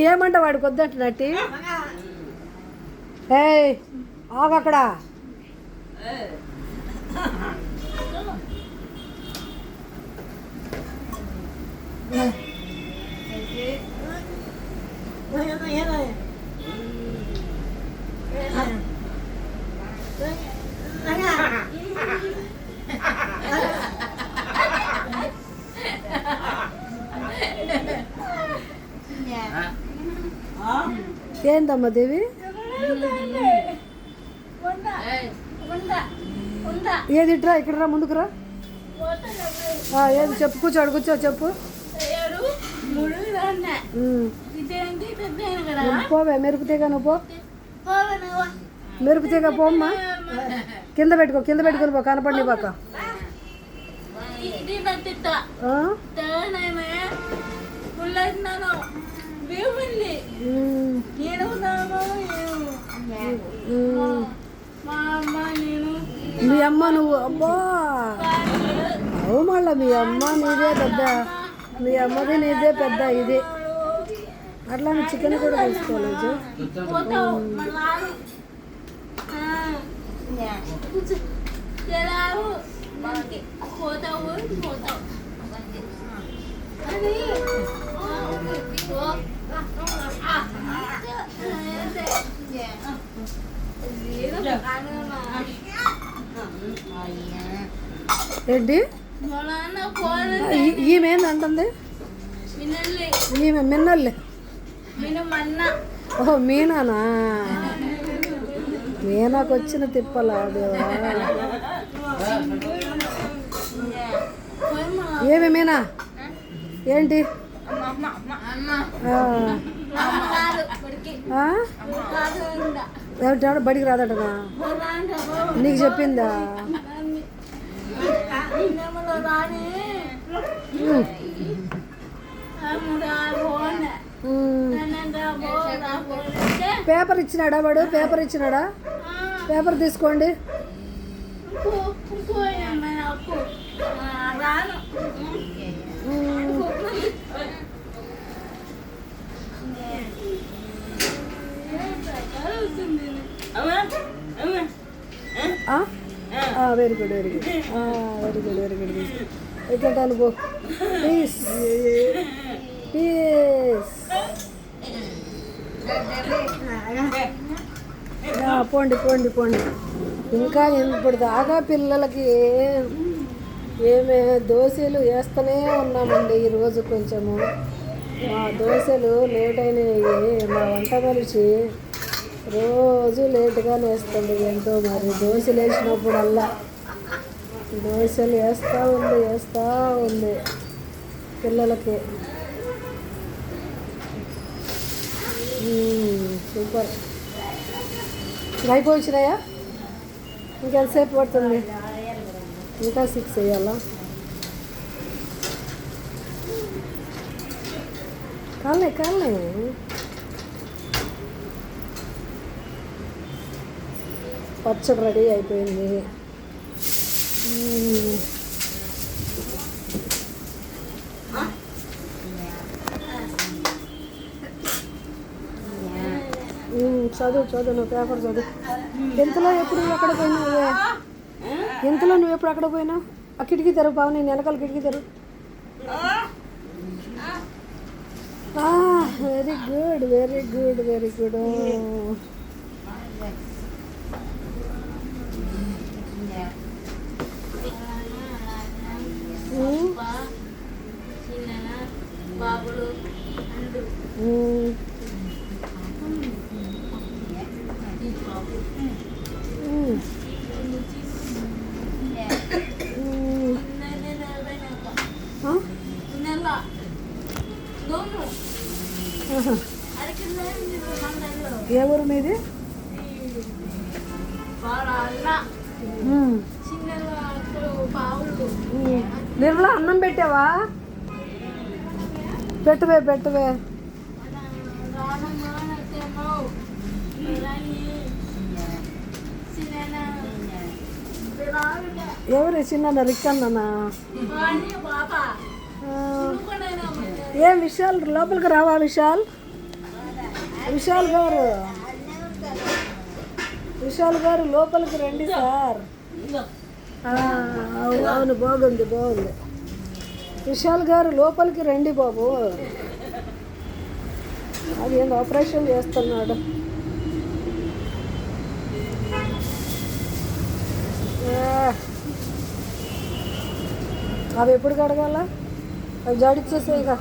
ఏమంట వాడికి వద్దంటున్నట్టు ఏయ్ ఆగక్కడ ఏందమ్మా దేవి ఏది ఇట్రా ఇక్కడ రా ముందుకు రా ఏది చెప్పు కూర్చోడు కూర్చో చెప్పు పోవే మెరుపుతీగా నువ్వు పో మెరుపుతీగా పోమ్మా కింద పెట్టుకొని పో కనపడి పోక మీ అమ్మ నువ్వు అబ్బా అవు మళ్ళా మీ అమ్మ నీదే పెద్ద మీ అమ్మది నీదే పెద్ద ఇది అట్లా చికెన్ కూడా తీసుకోలేదు ఏంటి ఈమె అంటుంది ఈమె మిన్నల్లే ఓహో మీనానా మీనాకు వచ్చిన తిప్పలాడు ఏమి మీనా ఏంటి ఏమిటాడు బడికి రాదటనా నీకు చెప్పిందా పేపర్ ఇచ్చినాడా వాడు పేపర్ ఇచ్చినాడా పేపర్ తీసుకోండి very good very good very good very good ఎట్లా అనుకో ప్లీజ్ ప్లీజ్ పోండి పోండి పోండి ఇంకా ఇప్పుడు దాకా పిల్లలకి ఏమే దోశలు వేస్తూనే ఉన్నామండి ఈరోజు కొంచెము మా దోశలు లేట్ అయినాయి మా వంట మనిషి రోజు లేటుగానే వేస్తుంది ఎంతో మరి దోశలు వేసినప్పుడల్లా దోశలు వేస్తూ ఉంది పిల్లలకి సూపర్ అయిపోయినాయా ఇంకెంతసేపు పడుతుంది ఇంకా 6 వేయాలా కాలే పచ్చడి రెడీ అయిపోయింది చదువు నువ్వు పేపర్ చదువు ఎంతలో ఎప్పుడు ఎక్కడ పోయినావు ఎంతలో నువ్వు ఎప్పుడు అక్కడ పోయినావు ఆ కిటికీ తెరువు బావు నేను వెనకాల కిటికీ తెరువు very good very good very good ఏ ఊరు మీది నిర్మలా అన్నం పెట్టావా పెట్టవే ఎవరు చిన్న రిక్కన్నా ఏం విశాల్ లోపలికి రావా విశాల్ విశాల్ గారు, విశాల్ గారు లోపలికి రండి సార్. అవును, బాగుంది బాగుంది. విశాల్ గారు లోపలికి రండి బాబు. అది ఏంది ఆపరేషన్ చేస్తున్నాడు. అవి ఎప్పుడు కడగాల? అవి జాడిచ్చేసేయగా.